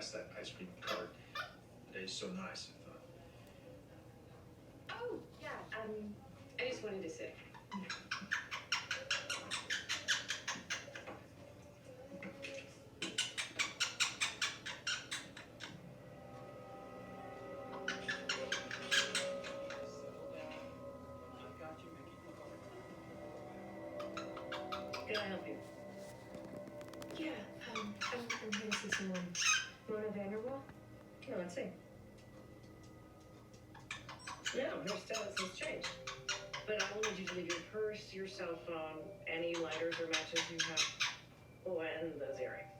past that ice cream cart. It's so nice, I thought. Oh, yeah, I just wanted to sit. Can I help you? Yeah, I'm here to see someone. Rona Vanderwall? No, let's see. No, her status has changed. But I will need you to leave your purse, your cell phone, any lighters or matches you have. Oh, and those earrings.